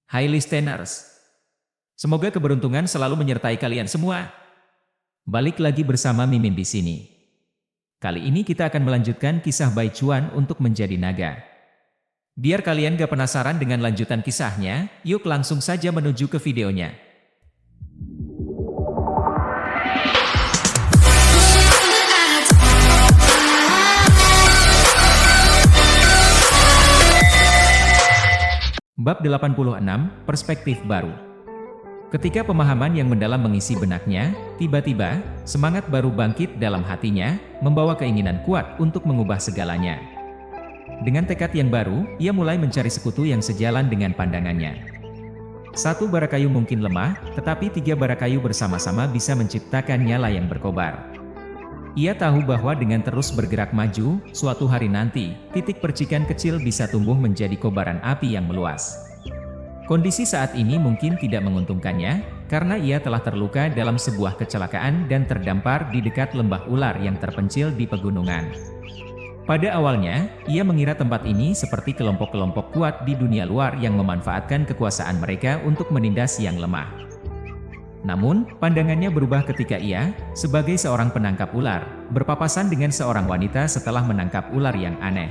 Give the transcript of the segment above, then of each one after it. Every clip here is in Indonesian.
Hai listeners, semoga keberuntungan selalu menyertai kalian semua. Balik lagi bersama Mimin di sini. Kali ini kita akan melanjutkan kisah Bai Chuan untuk menjadi naga. Biar kalian gak penasaran dengan lanjutan kisahnya, yuk langsung saja menuju ke videonya. Bab 86, Perspektif Baru. Ketika pemahaman yang mendalam mengisi benaknya, tiba-tiba, semangat baru bangkit dalam hatinya, membawa keinginan kuat untuk mengubah segalanya. Dengan tekad yang baru, ia mulai mencari sekutu yang sejalan dengan pandangannya. Satu bara kayu mungkin lemah, tetapi tiga bara kayu bersama-sama bisa menciptakan nyala yang berkobar. Ia tahu bahwa dengan terus bergerak maju, suatu hari nanti, titik percikan kecil bisa tumbuh menjadi kobaran api yang meluas. Kondisi saat ini mungkin tidak menguntungkannya, karena ia telah terluka dalam sebuah kecelakaan dan terdampar di dekat lembah ular yang terpencil di pegunungan. Pada awalnya, ia mengira tempat ini seperti kelompok-kelompok kuat di dunia luar yang memanfaatkan kekuasaan mereka untuk menindas yang lemah. Namun, pandangannya berubah ketika ia, sebagai seorang penangkap ular, berpapasan dengan seorang wanita setelah menangkap ular yang aneh.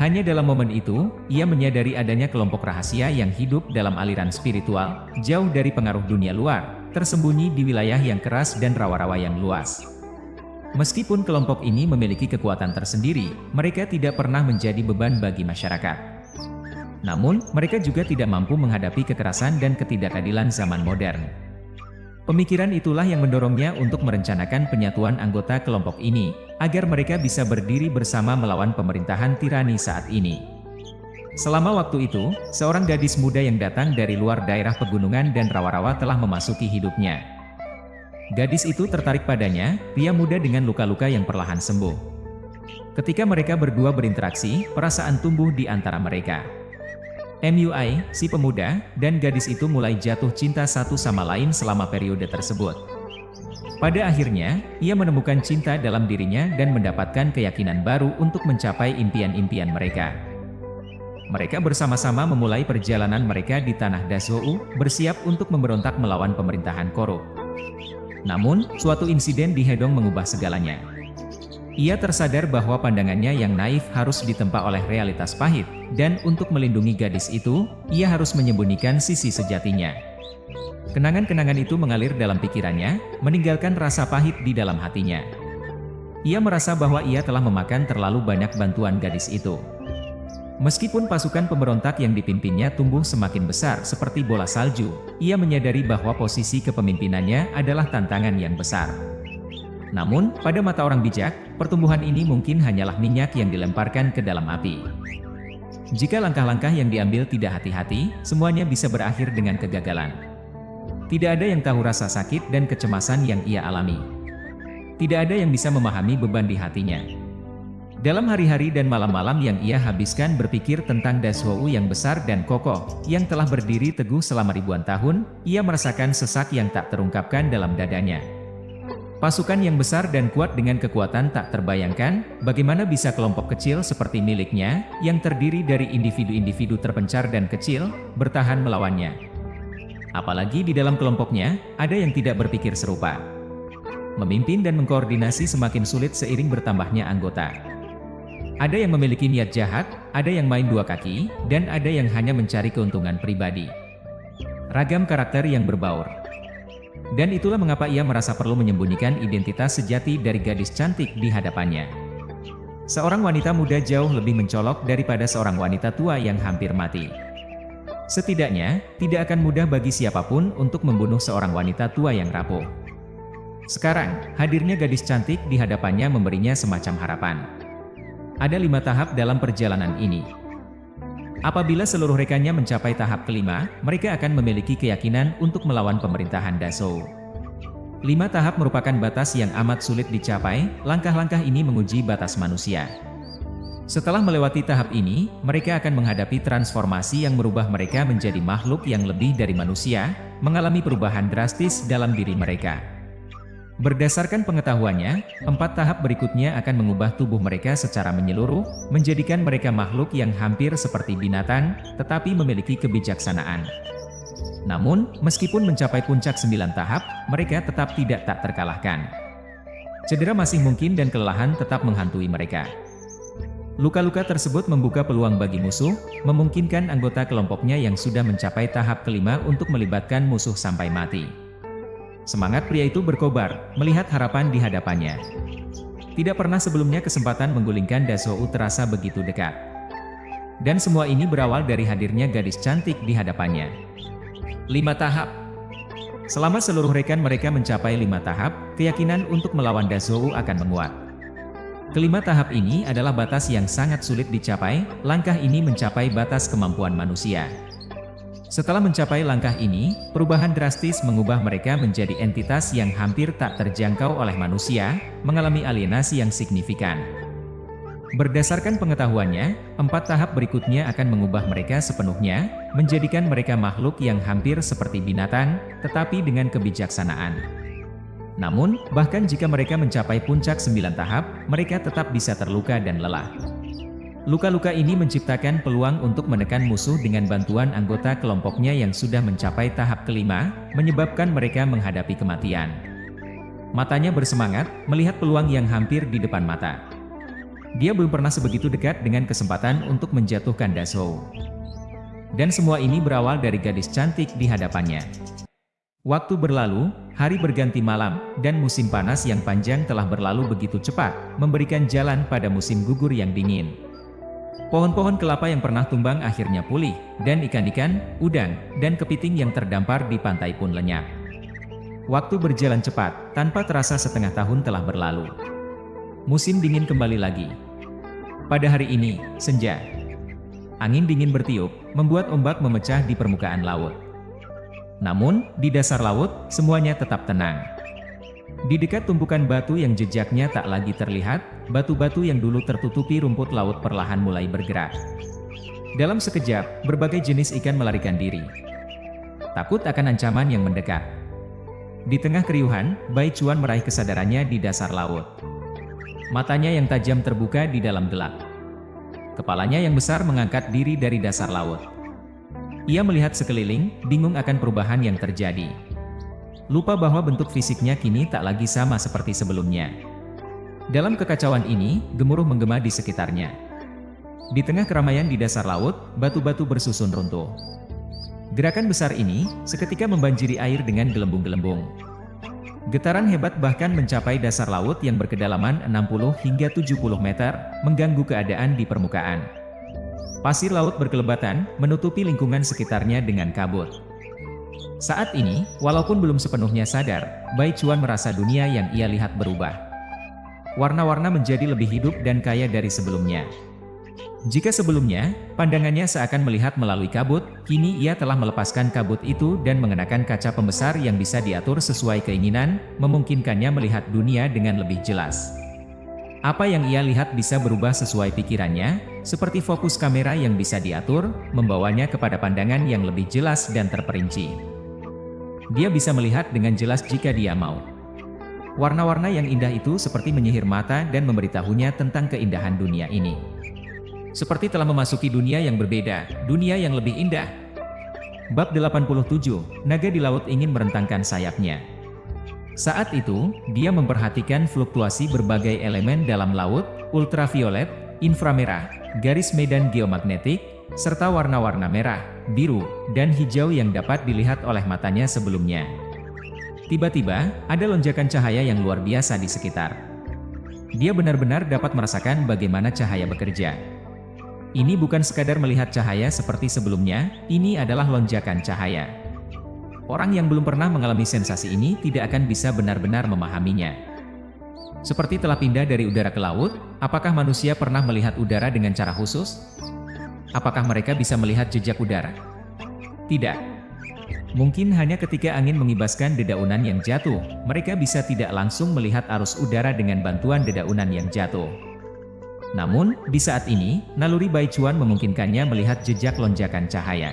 Hanya dalam momen itu, ia menyadari adanya kelompok rahasia yang hidup dalam aliran spiritual, jauh dari pengaruh dunia luar, tersembunyi di wilayah yang keras dan rawa-rawa yang luas. Meskipun kelompok ini memiliki kekuatan tersendiri, mereka tidak pernah menjadi beban bagi masyarakat. Namun, mereka juga tidak mampu menghadapi kekerasan dan ketidakadilan zaman modern. Pemikiran itulah yang mendorongnya untuk merencanakan penyatuan anggota kelompok ini, agar mereka bisa berdiri bersama melawan pemerintahan tirani saat ini. Selama waktu itu, seorang gadis muda yang datang dari luar daerah pegunungan dan rawa-rawa telah memasuki hidupnya. Gadis itu tertarik padanya, pria muda dengan luka-luka yang perlahan sembuh. Ketika mereka berdua berinteraksi, perasaan tumbuh di antara mereka. MUI, si pemuda, dan gadis itu mulai jatuh cinta satu sama lain selama periode tersebut. Pada akhirnya, ia menemukan cinta dalam dirinya dan mendapatkan keyakinan baru untuk mencapai impian-impian mereka. Mereka bersama-sama memulai perjalanan mereka di tanah Dazhou, bersiap untuk memberontak melawan pemerintahan korup. Namun, suatu insiden di Hedong mengubah segalanya. Ia tersadar bahwa pandangannya yang naif harus ditempa oleh realitas pahit, dan untuk melindungi gadis itu, ia harus menyembunyikan sisi sejatinya. Kenangan-kenangan itu mengalir dalam pikirannya, meninggalkan rasa pahit di dalam hatinya. Ia merasa bahwa ia telah memakan terlalu banyak bantuan gadis itu. Meskipun pasukan pemberontak yang dipimpinnya tumbuh semakin besar seperti bola salju, ia menyadari bahwa posisi kepemimpinannya adalah tantangan yang besar. Namun, pada mata orang bijak, pertumbuhan ini mungkin hanyalah minyak yang dilemparkan ke dalam api. Jika langkah-langkah yang diambil tidak hati-hati, semuanya bisa berakhir dengan kegagalan. Tidak ada yang tahu rasa sakit dan kecemasan yang ia alami. Tidak ada yang bisa memahami beban di hatinya. Dalam hari-hari dan malam-malam yang ia habiskan berpikir tentang Dazhou yang besar dan kokoh, yang telah berdiri teguh selama ribuan tahun, ia merasakan sesak yang tak terungkapkan dalam dadanya. Pasukan yang besar dan kuat dengan kekuatan tak terbayangkan, bagaimana bisa kelompok kecil seperti miliknya, yang terdiri dari individu-individu terpencar dan kecil, bertahan melawannya. Apalagi di dalam kelompoknya, ada yang tidak berpikir serupa. Memimpin dan mengkoordinasi semakin sulit seiring bertambahnya anggota. Ada yang memiliki niat jahat, ada yang main dua kaki, dan ada yang hanya mencari keuntungan pribadi. Ragam karakter yang berbaur. Dan itulah mengapa ia merasa perlu menyembunyikan identitas sejati dari gadis cantik di hadapannya. Seorang wanita muda jauh lebih mencolok daripada seorang wanita tua yang hampir mati. Setidaknya, tidak akan mudah bagi siapapun untuk membunuh seorang wanita tua yang rapuh. Sekarang, hadirnya gadis cantik di hadapannya memberinya semacam harapan. Ada 5 tahap dalam perjalanan ini. Apabila seluruh rekannya mencapai tahap kelima, mereka akan memiliki keyakinan untuk melawan pemerintahan Dazhou. 5 tahap merupakan batas yang amat sulit dicapai, langkah-langkah ini menguji batas manusia. Setelah melewati tahap ini, mereka akan menghadapi transformasi yang merubah mereka menjadi makhluk yang lebih dari manusia, mengalami perubahan drastis dalam diri mereka. Berdasarkan pengetahuannya, 4 tahap berikutnya akan mengubah tubuh mereka secara menyeluruh, menjadikan mereka makhluk yang hampir seperti binatang, tetapi memiliki kebijaksanaan. Namun, meskipun mencapai puncak 9 tahap, mereka tetap tidak tak terkalahkan. Cedera masih mungkin dan kelelahan tetap menghantui mereka. Luka-luka tersebut membuka peluang bagi musuh, memungkinkan anggota kelompoknya yang sudah mencapai tahap kelima untuk melibatkan musuh sampai mati. Semangat pria itu berkobar, melihat harapan di hadapannya. Tidak pernah sebelumnya kesempatan menggulingkan Dazhou terasa begitu dekat. Dan semua ini berawal dari hadirnya gadis cantik di hadapannya. 5 tahap. Selama seluruh rekan mereka mencapai 5 tahap, keyakinan untuk melawan Dazhou akan menguat. Kelima tahap ini adalah batas yang sangat sulit dicapai, langkah ini mencapai batas kemampuan manusia. Setelah mencapai langkah ini, perubahan drastis mengubah mereka menjadi entitas yang hampir tak terjangkau oleh manusia, mengalami alienasi yang signifikan. Berdasarkan pengetahuannya, 4 tahap berikutnya akan mengubah mereka sepenuhnya, menjadikan mereka makhluk yang hampir seperti binatang, tetapi dengan kebijaksanaan. Namun, bahkan jika mereka mencapai puncak 9 tahap, mereka tetap bisa terluka dan lelah. Luka-luka ini menciptakan peluang untuk menekan musuh dengan bantuan anggota kelompoknya yang sudah mencapai tahap kelima, menyebabkan mereka menghadapi kematian. Matanya bersemangat, melihat peluang yang hampir di depan mata. Dia belum pernah sebegitu dekat dengan kesempatan untuk menjatuhkan Dazhou. Dan semua ini berawal dari gadis cantik di hadapannya. Waktu berlalu, hari berganti malam, dan musim panas yang panjang telah berlalu begitu cepat, memberikan jalan pada musim gugur yang dingin. Pohon-pohon kelapa yang pernah tumbang akhirnya pulih, dan ikan-ikan, udang, dan kepiting yang terdampar di pantai pun lenyap. Waktu berjalan cepat, tanpa terasa setengah tahun telah berlalu. Musim dingin kembali lagi. Pada hari ini, senja. Angin dingin bertiup, membuat ombak memecah di permukaan laut. Namun, di dasar laut, semuanya tetap tenang. Di dekat tumpukan batu yang jejaknya tak lagi terlihat, batu-batu yang dulu tertutupi rumput laut perlahan mulai bergerak. Dalam sekejap, berbagai jenis ikan melarikan diri. Takut akan ancaman yang mendekat. Di tengah keriuhan, Bai Chuan meraih kesadarannya di dasar laut. Matanya yang tajam terbuka di dalam gelap. Kepalanya yang besar mengangkat diri dari dasar laut. Ia melihat sekeliling, bingung akan perubahan yang terjadi. Lupa bahwa bentuk fisiknya kini tak lagi sama seperti sebelumnya. Dalam kekacauan ini, gemuruh menggema di sekitarnya. Di tengah keramaian di dasar laut, batu-batu bersusun runtuh. Gerakan besar ini, seketika membanjiri air dengan gelembung-gelembung. Getaran hebat bahkan mencapai dasar laut yang berkedalaman 60 hingga 70 meter, mengganggu keadaan di permukaan. Pasir laut berkelebatan, menutupi lingkungan sekitarnya dengan kabut. Saat ini, walaupun belum sepenuhnya sadar, Bai Chuan merasa dunia yang ia lihat berubah. Warna-warna menjadi lebih hidup dan kaya dari sebelumnya. Jika sebelumnya, pandangannya seakan melihat melalui kabut, kini ia telah melepaskan kabut itu dan mengenakan kaca pembesar yang bisa diatur sesuai keinginan, memungkinkannya melihat dunia dengan lebih jelas. Apa yang ia lihat bisa berubah sesuai pikirannya, seperti fokus kamera yang bisa diatur, membawanya kepada pandangan yang lebih jelas dan terperinci. Dia bisa melihat dengan jelas jika dia mau. Warna-warna yang indah itu seperti menyihir mata dan memberitahunya tentang keindahan dunia ini. Seperti telah memasuki dunia yang berbeda, dunia yang lebih indah. Bab 87, Naga di Laut ingin merentangkan sayapnya. Saat itu, dia memperhatikan fluktuasi berbagai elemen dalam laut, ultraviolet, inframerah, garis medan geomagnetik, serta warna-warna merah, biru, dan hijau yang dapat dilihat oleh matanya sebelumnya. Tiba-tiba, ada lonjakan cahaya yang luar biasa di sekitar. Dia benar-benar dapat merasakan bagaimana cahaya bekerja. Ini bukan sekadar melihat cahaya seperti sebelumnya, ini adalah lonjakan cahaya. Orang yang belum pernah mengalami sensasi ini tidak akan bisa benar-benar memahaminya. Seperti telah pindah dari udara ke laut, apakah manusia pernah melihat udara dengan cara khusus? Apakah mereka bisa melihat jejak udara? Tidak. Mungkin hanya ketika angin mengibaskan dedaunan yang jatuh, mereka bisa tidak langsung melihat arus udara dengan bantuan dedaunan yang jatuh. Namun, di saat ini, naluri Bai Chuan memungkinkannya melihat jejak lonjakan cahaya.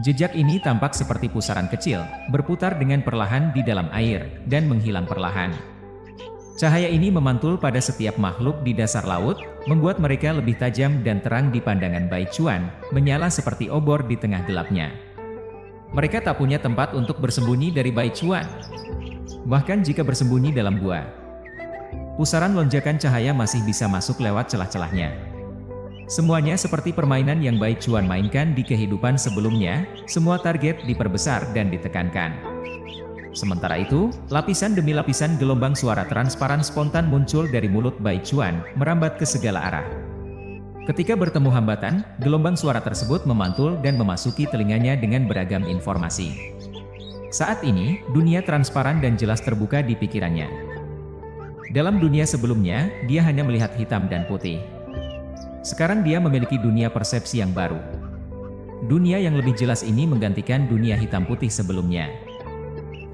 Jejak ini tampak seperti pusaran kecil, berputar dengan perlahan di dalam air, dan menghilang perlahan. Cahaya ini memantul pada setiap makhluk di dasar laut, membuat mereka lebih tajam dan terang di pandangan Bai Chuan, menyala seperti obor di tengah gelapnya. Mereka tak punya tempat untuk bersembunyi dari Bai Chuan. Bahkan jika bersembunyi dalam gua, pusaran lonjakan cahaya masih bisa masuk lewat celah-celahnya. Semuanya seperti permainan yang Bai Chuan mainkan di kehidupan sebelumnya, semua target diperbesar dan ditekankan. Sementara itu, lapisan demi lapisan gelombang suara transparan spontan muncul dari mulut Bai Chuan, merambat ke segala arah. Ketika bertemu hambatan, gelombang suara tersebut memantul dan memasuki telinganya dengan beragam informasi. Saat ini, dunia transparan dan jelas terbuka di pikirannya. Dalam dunia sebelumnya, dia hanya melihat hitam dan putih. Sekarang dia memiliki dunia persepsi yang baru. Dunia yang lebih jelas ini menggantikan dunia hitam putih sebelumnya.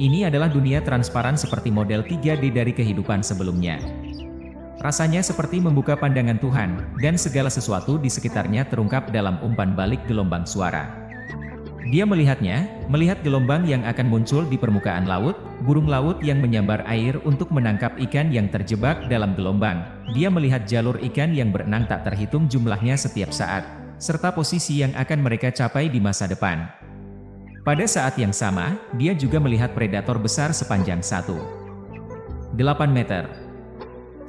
Ini adalah dunia transparan seperti model 3D dari kehidupan sebelumnya. Rasanya seperti membuka pandangan Tuhan, dan segala sesuatu di sekitarnya terungkap dalam umpan balik gelombang suara. Dia melihat gelombang yang akan muncul di permukaan laut, burung laut yang menyambar air untuk menangkap ikan yang terjebak dalam gelombang. Dia melihat jalur ikan yang berenang tak terhitung jumlahnya setiap saat, serta posisi yang akan mereka capai di masa depan. Pada saat yang sama, dia juga melihat predator besar sepanjang 1,8 meter.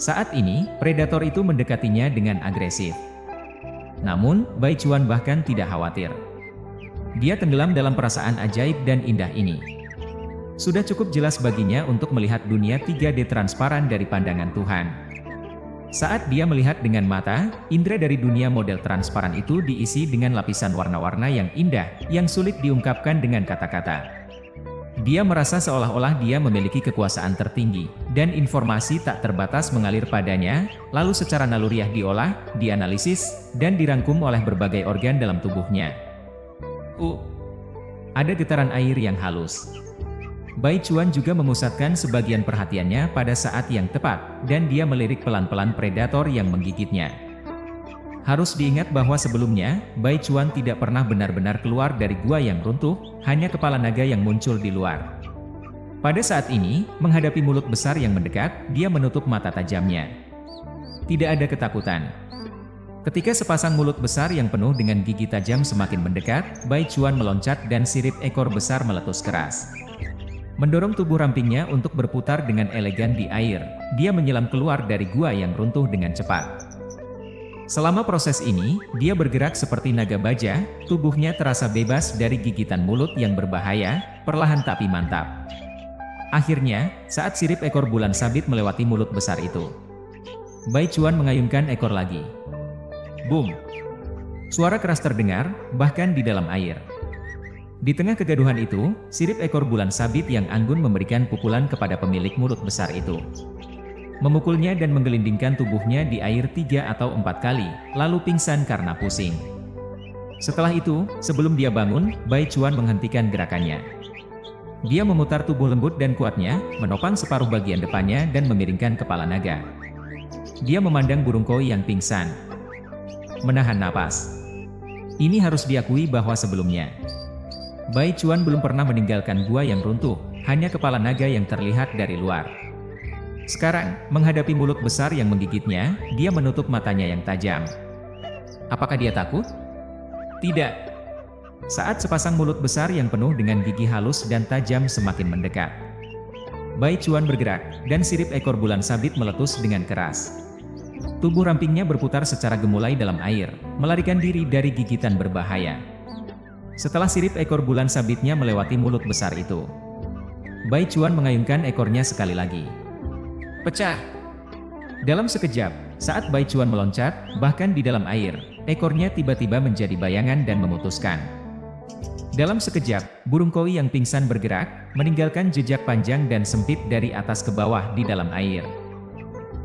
Saat ini, predator itu mendekatinya dengan agresif. Namun, Bai Chuan bahkan tidak khawatir. Dia tenggelam dalam perasaan ajaib dan indah ini. Sudah cukup jelas baginya untuk melihat dunia 3D transparan dari pandangan Tuhan. Saat dia melihat dengan mata, indera dari dunia model transparan itu diisi dengan lapisan warna-warna yang indah, yang sulit diungkapkan dengan kata-kata. Dia merasa seolah-olah dia memiliki kekuasaan tertinggi, dan informasi tak terbatas mengalir padanya, lalu secara naluriah diolah, dianalisis, dan dirangkum oleh berbagai organ dalam tubuhnya. Ada getaran air yang halus. Bai Chuan juga memusatkan sebagian perhatiannya pada saat yang tepat, dan dia melirik pelan-pelan predator yang menggigitnya. Harus diingat bahwa sebelumnya, Bai Chuan tidak pernah benar-benar keluar dari gua yang runtuh, hanya kepala naga yang muncul di luar. Pada saat ini, menghadapi mulut besar yang mendekat, dia menutup mata tajamnya. Tidak ada ketakutan. Ketika sepasang mulut besar yang penuh dengan gigi tajam semakin mendekat, Bai Chuan meloncat dan sirip ekor besar meletus keras. Mendorong tubuh rampingnya untuk berputar dengan elegan di air, dia menyelam keluar dari gua yang runtuh dengan cepat. Selama proses ini, dia bergerak seperti naga baja, tubuhnya terasa bebas dari gigitan mulut yang berbahaya, perlahan tapi mantap. Akhirnya, saat sirip ekor bulan sabit melewati mulut besar itu, Bai Chuan mengayunkan ekor lagi. Boom! Suara keras terdengar, bahkan di dalam air. Di tengah kegaduhan itu, sirip ekor bulan sabit yang anggun memberikan pukulan kepada pemilik mulut besar itu. Memukulnya dan menggelindingkan tubuhnya di air 3 atau 4 kali, lalu pingsan karena pusing. Setelah itu, sebelum dia bangun, Bai Chuan menghentikan gerakannya. Dia memutar tubuh lembut dan kuatnya, menopang separuh bagian depannya dan memiringkan kepala naga. Dia memandang burung koi yang pingsan. Menahan napas. Ini harus diakui bahwa sebelumnya, Bai Chuan belum pernah meninggalkan gua yang runtuh, hanya kepala naga yang terlihat dari luar. Sekarang, menghadapi mulut besar yang menggigitnya, dia menutup matanya yang tajam. Apakah dia takut? Tidak. Saat sepasang mulut besar yang penuh dengan gigi halus dan tajam semakin mendekat, Bai Chuan bergerak, dan sirip ekor bulan sabit meletus dengan keras. Tubuh rampingnya berputar secara gemulai dalam air, melarikan diri dari gigitan berbahaya. Setelah sirip ekor bulan sabitnya melewati mulut besar itu, Bai Chuan mengayunkan ekornya sekali lagi. Pecah! Dalam sekejap, saat Bai Chuan meloncat, bahkan di dalam air, ekornya tiba-tiba menjadi bayangan dan memutuskan. Dalam sekejap, burung koi yang pingsan bergerak, meninggalkan jejak panjang dan sempit dari atas ke bawah di dalam air.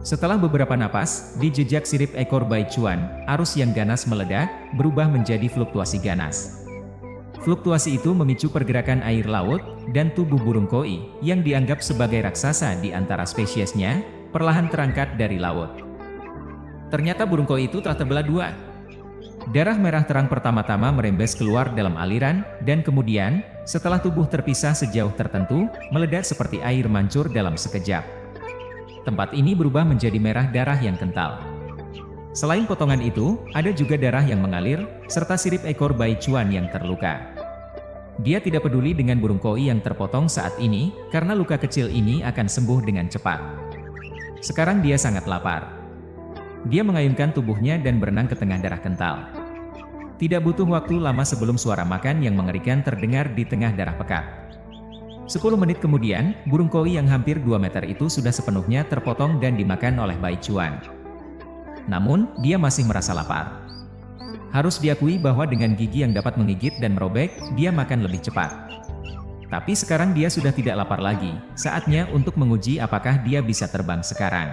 Setelah beberapa napas, di jejak sirip ekor Bai Chuan, arus yang ganas meledak, berubah menjadi fluktuasi ganas. Fluktuasi itu memicu pergerakan air laut, dan tubuh burung koi, yang dianggap sebagai raksasa di antara spesiesnya, perlahan terangkat dari laut. Ternyata burung koi itu telah terbelah dua. Darah merah terang pertama-tama merembes keluar dalam aliran, dan kemudian, setelah tubuh terpisah sejauh tertentu, meledak seperti air mancur dalam sekejap. Tempat ini berubah menjadi merah darah yang kental. Selain potongan itu, ada juga darah yang mengalir, serta sirip ekor Bai Chuan yang terluka. Dia tidak peduli dengan burung koi yang terpotong saat ini, karena luka kecil ini akan sembuh dengan cepat. Sekarang dia sangat lapar. Dia mengayunkan tubuhnya dan berenang ke tengah darah kental. Tidak butuh waktu lama sebelum suara makan yang mengerikan terdengar di tengah darah pekat. 10 menit kemudian, burung koi yang hampir 2 meter itu sudah sepenuhnya terpotong dan dimakan oleh Bai Chuan. Namun, dia masih merasa lapar. Harus diakui bahwa dengan gigi yang dapat menggigit dan merobek, dia makan lebih cepat. Tapi sekarang dia sudah tidak lapar lagi, saatnya untuk menguji apakah dia bisa terbang sekarang.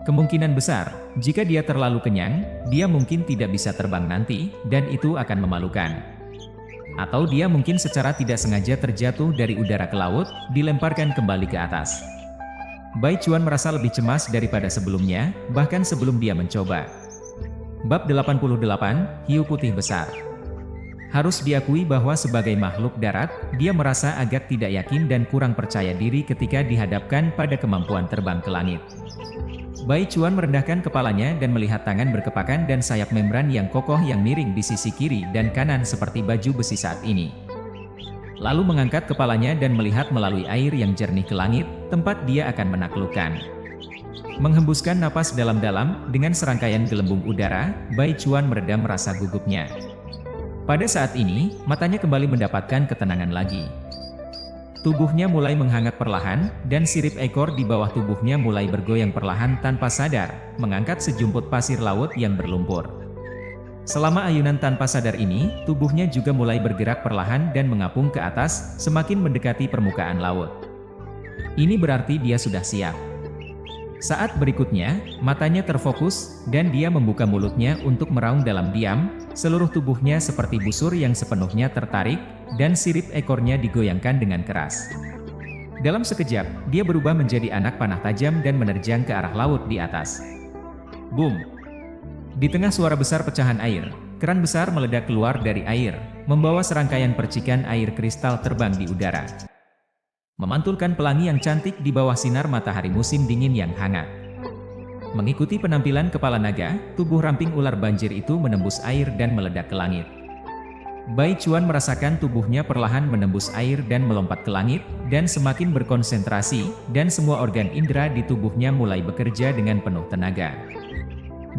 Kemungkinan besar, jika dia terlalu kenyang, dia mungkin tidak bisa terbang nanti, dan itu akan memalukan. Atau dia mungkin secara tidak sengaja terjatuh dari udara ke laut, dilemparkan kembali ke atas. Bai Chuan merasa lebih cemas daripada sebelumnya, bahkan sebelum dia mencoba. Bab 88, Hiu Putih Besar. Harus diakui bahwa sebagai makhluk darat, dia merasa agak tidak yakin dan kurang percaya diri ketika dihadapkan pada kemampuan terbang ke langit. Bai Chuan merendahkan kepalanya dan melihat tangan berkepakan dan sayap membran yang kokoh yang miring di sisi kiri dan kanan seperti baju besi saat ini. Lalu mengangkat kepalanya dan melihat melalui air yang jernih ke langit, tempat dia akan menaklukkan. Menghembuskan napas dalam-dalam, dengan serangkaian gelembung udara, Bai Chuan meredam rasa gugupnya. Pada saat ini, matanya kembali mendapatkan ketenangan lagi. Tubuhnya mulai menghangat perlahan, dan sirip ekor di bawah tubuhnya mulai bergoyang perlahan tanpa sadar, mengangkat sejumput pasir laut yang berlumpur. Selama ayunan tanpa sadar ini, tubuhnya juga mulai bergerak perlahan dan mengapung ke atas, semakin mendekati permukaan laut. Ini berarti dia sudah siap. Saat berikutnya, matanya terfokus, dan dia membuka mulutnya untuk meraung dalam diam, seluruh tubuhnya seperti busur yang sepenuhnya tertarik, dan sirip ekornya digoyangkan dengan keras. Dalam sekejap, dia berubah menjadi anak panah tajam dan menerjang ke arah laut di atas. Boom! Di tengah suara besar pecahan air, keran besar meledak keluar dari air, membawa serangkaian percikan air kristal terbang di udara. Memantulkan pelangi yang cantik di bawah sinar matahari musim dingin yang hangat. Mengikuti penampilan kepala naga, tubuh ramping ular banjir itu menembus air dan meledak ke langit. Bai Chuan merasakan tubuhnya perlahan menembus air dan melompat ke langit, dan semakin berkonsentrasi, dan semua organ indera di tubuhnya mulai bekerja dengan penuh tenaga.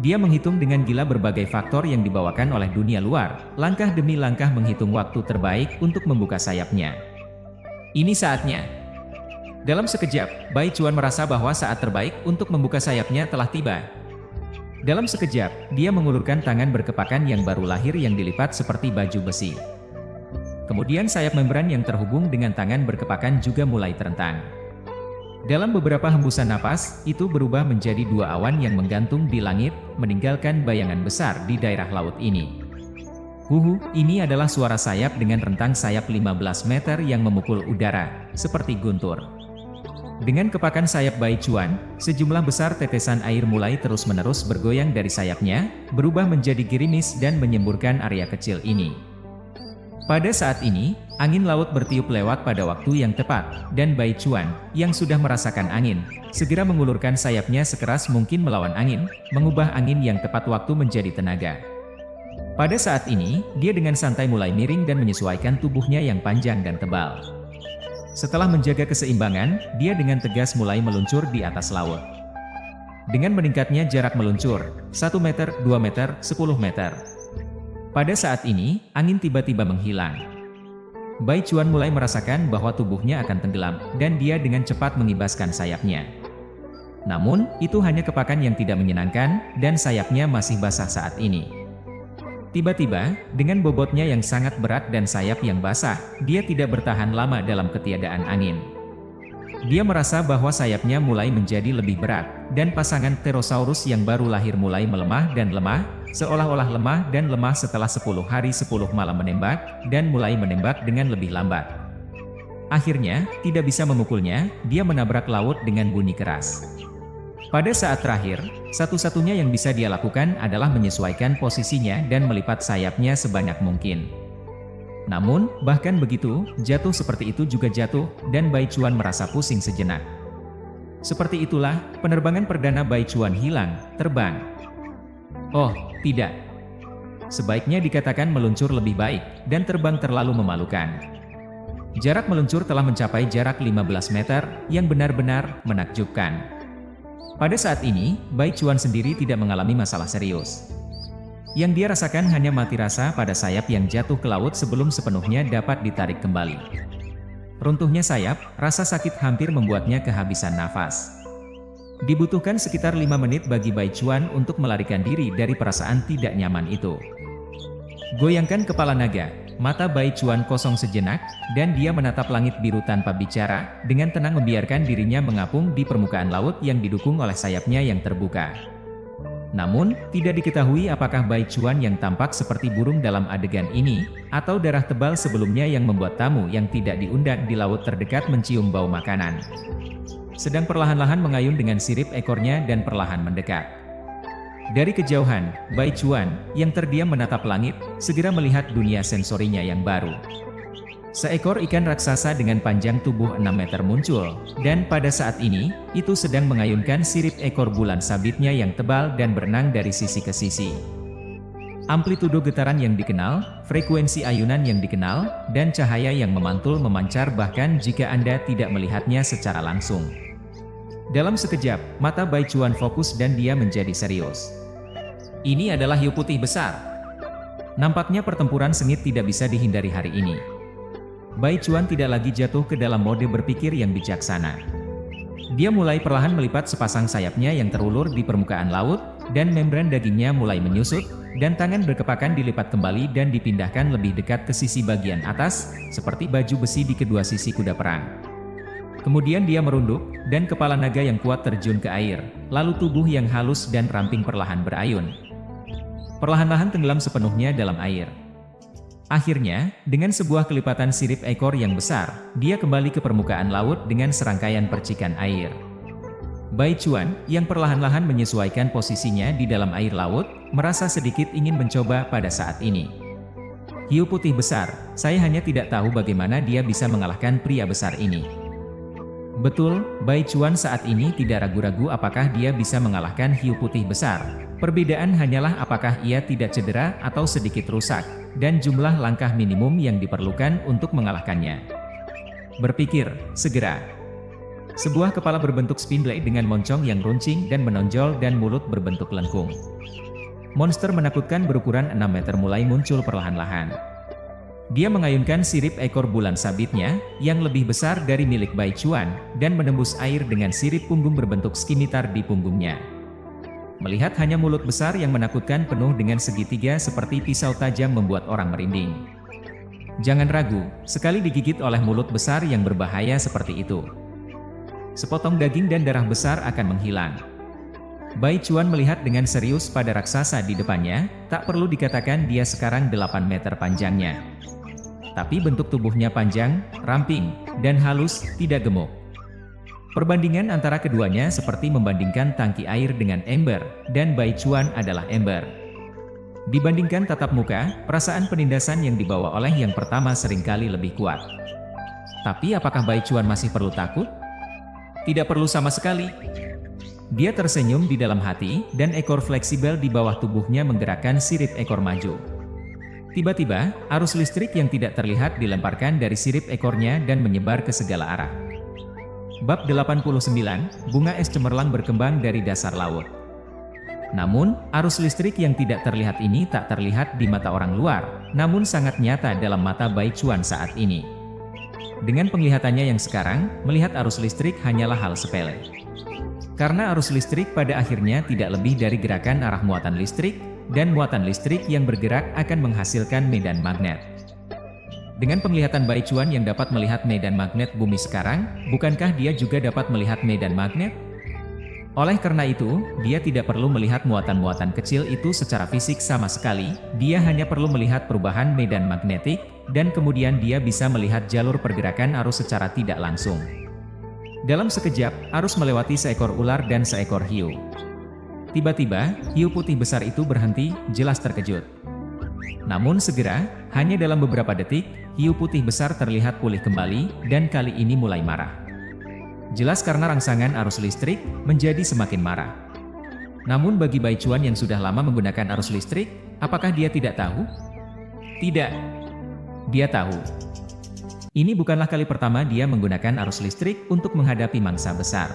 Dia menghitung dengan gila berbagai faktor yang dibawakan oleh dunia luar, langkah demi langkah menghitung waktu terbaik untuk membuka sayapnya. Ini saatnya. Dalam sekejap, Bai Chuan merasa bahwa saat terbaik untuk membuka sayapnya telah tiba. Dalam sekejap, dia mengulurkan tangan berkepakan yang baru lahir yang dilipat seperti baju besi. Kemudian sayap membran yang terhubung dengan tangan berkepakan juga mulai terentang. Dalam beberapa hembusan napas, itu berubah menjadi 2 awan yang menggantung di langit, meninggalkan bayangan besar di daerah laut ini. Ini adalah suara sayap dengan rentang sayap 15 meter yang memukul udara, seperti guntur. Dengan kepakan sayap Bai Chuan, sejumlah besar tetesan air mulai terus-menerus bergoyang dari sayapnya, berubah menjadi gerimis dan menyemburkan area kecil ini. Pada saat ini, angin laut bertiup lewat pada waktu yang tepat, dan Bai Chuan, yang sudah merasakan angin, segera mengulurkan sayapnya sekeras mungkin melawan angin, mengubah angin yang tepat waktu menjadi tenaga. Pada saat ini, dia dengan santai mulai miring dan menyesuaikan tubuhnya yang panjang dan tebal. Setelah menjaga keseimbangan, dia dengan tegas mulai meluncur di atas laut. Dengan meningkatnya jarak meluncur, 1 meter, 2 meter, 10 meter. Pada saat ini, angin tiba-tiba menghilang. Bai Chuan mulai merasakan bahwa tubuhnya akan tenggelam, dan dia dengan cepat mengibaskan sayapnya. Namun, itu hanya kepakan yang tidak menyenangkan, dan sayapnya masih basah saat ini. Tiba-tiba, dengan bobotnya yang sangat berat dan sayap yang basah, dia tidak bertahan lama dalam ketiadaan angin. Dia merasa bahwa sayapnya mulai menjadi lebih berat, dan pasangan Pterosaurus yang baru lahir mulai melemah dan lemah, seolah-olah lemah dan lemah setelah 10 hari 10 malam menembak, dan mulai menembak dengan lebih lambat. Akhirnya, tidak bisa memukulnya, dia menabrak laut dengan bunyi keras. Pada saat terakhir, satu-satunya yang bisa dia lakukan adalah menyesuaikan posisinya dan melipat sayapnya sebanyak mungkin. Namun, bahkan begitu, jatuh seperti itu juga jatuh, dan Bai Chuan merasa pusing sejenak. Seperti itulah, penerbangan perdana Bai Chuan hilang, terbang. Oh, tidak. Sebaiknya dikatakan meluncur lebih baik, dan terbang terlalu memalukan. Jarak meluncur telah mencapai jarak 15 meter, yang benar-benar menakjubkan. Pada saat ini, Bai Chuan sendiri tidak mengalami masalah serius. Yang dia rasakan hanya mati rasa pada sayap yang jatuh ke laut sebelum sepenuhnya dapat ditarik kembali. Runtuhnya sayap, rasa sakit hampir membuatnya kehabisan nafas. Dibutuhkan sekitar 5 menit bagi Bai Chuan untuk melarikan diri dari perasaan tidak nyaman itu. Goyangkan kepala naga, mata Bai Chuan kosong sejenak, dan dia menatap langit biru tanpa bicara, dengan tenang membiarkan dirinya mengapung di permukaan laut yang didukung oleh sayapnya yang terbuka. Namun, tidak diketahui apakah Bai Chuan yang tampak seperti burung dalam adegan ini, atau darah tebal sebelumnya yang membuat tamu yang tidak diundang di laut terdekat mencium bau makanan. Sedang perlahan-lahan mengayun dengan sirip ekornya dan perlahan mendekat. Dari kejauhan, Bai Chuan, yang terdiam menatap langit, segera melihat dunia sensorinya yang baru. Seekor ikan raksasa dengan panjang tubuh 6 meter muncul, dan pada saat ini, itu sedang mengayunkan sirip ekor bulan sabitnya yang tebal dan berenang dari sisi ke sisi. Amplitudo getaran yang dikenal, frekuensi ayunan yang dikenal, dan cahaya yang memantul memancar bahkan jika Anda tidak melihatnya secara langsung. Dalam sekejap, mata Bai Chuan fokus dan dia menjadi serius. Ini adalah hiu putih besar. Nampaknya pertempuran sengit tidak bisa dihindari hari ini. Bai Chuan tidak lagi jatuh ke dalam mode berpikir yang bijaksana. Dia mulai perlahan melipat sepasang sayapnya yang terulur di permukaan laut, dan membran dagingnya mulai menyusut, dan tangan berkepakan dilipat kembali dan dipindahkan lebih dekat ke sisi bagian atas, seperti baju besi di kedua sisi kuda perang. Kemudian dia merunduk, dan kepala naga yang kuat terjun ke air, lalu tubuh yang halus dan ramping perlahan berayun. Perlahan-lahan tenggelam sepenuhnya dalam air. Akhirnya, dengan sebuah kelipatan sirip ekor yang besar, dia kembali ke permukaan laut dengan serangkaian percikan air. Bai Chuan, yang perlahan-lahan menyesuaikan posisinya di dalam air laut, merasa sedikit ingin mencoba pada saat ini. Hiu putih besar, saya hanya tidak tahu bagaimana dia bisa mengalahkan pria besar ini. Betul, Bai Chuan saat ini tidak ragu-ragu apakah dia bisa mengalahkan hiu putih besar. Perbedaan hanyalah apakah ia tidak cedera atau sedikit rusak, dan jumlah langkah minimum yang diperlukan untuk mengalahkannya. Berpikir, segera. Sebuah kepala berbentuk spindle dengan moncong yang runcing dan menonjol dan mulut berbentuk lengkung. Monster menakutkan berukuran 6 meter mulai muncul perlahan-lahan. Dia mengayunkan sirip ekor bulan sabitnya, yang lebih besar dari milik Bai Chuan, dan menembus air dengan sirip punggung berbentuk skimitar di punggungnya. Melihat hanya mulut besar yang menakutkan penuh dengan segitiga seperti pisau tajam membuat orang merinding. Jangan ragu, sekali digigit oleh mulut besar yang berbahaya seperti itu, sepotong daging dan darah besar akan menghilang. Bai Chuan melihat dengan serius pada raksasa di depannya, tak perlu dikatakan dia sekarang 8 meter panjangnya. Tapi bentuk tubuhnya panjang, ramping, dan halus, tidak gemuk. Perbandingan antara keduanya seperti membandingkan tangki air dengan ember, dan Bai Chuan adalah ember. Dibandingkan tatap muka, perasaan penindasan yang dibawa oleh yang pertama seringkali lebih kuat. Tapi apakah Bai Chuan masih perlu takut? Tidak perlu sama sekali. Dia tersenyum di dalam hati, dan ekor fleksibel di bawah tubuhnya menggerakkan sirip ekor maju. Tiba-tiba, arus listrik yang tidak terlihat dilemparkan dari sirip ekornya dan menyebar ke segala arah. Bab 89, bunga es cemerlang berkembang dari dasar laut. Namun, arus listrik yang tidak terlihat ini tak terlihat di mata orang luar, namun sangat nyata dalam mata Bai Chuan saat ini. Dengan penglihatannya yang sekarang, melihat arus listrik hanyalah hal sepele. Karena arus listrik pada akhirnya tidak lebih dari gerakan arah muatan listrik, dan muatan listrik yang bergerak akan menghasilkan medan magnet. Dengan penglihatan Bai Chuan yang dapat melihat medan magnet bumi sekarang, bukankah dia juga dapat melihat medan magnet? Oleh karena itu, dia tidak perlu melihat muatan-muatan kecil itu secara fisik sama sekali, dia hanya perlu melihat perubahan medan magnetik, dan kemudian dia bisa melihat jalur pergerakan arus secara tidak langsung. Dalam sekejap, arus melewati seekor ular dan seekor hiu. Tiba-tiba, hiu putih besar itu berhenti, jelas terkejut. Namun segera, hanya dalam beberapa detik, hiu putih besar terlihat pulih kembali, dan kali ini mulai marah. Jelas karena rangsangan arus listrik, menjadi semakin marah. Namun bagi Bai Chuan yang sudah lama menggunakan arus listrik, apakah dia tidak tahu? Tidak. Dia tahu. Ini bukanlah kali pertama dia menggunakan arus listrik untuk menghadapi mangsa besar.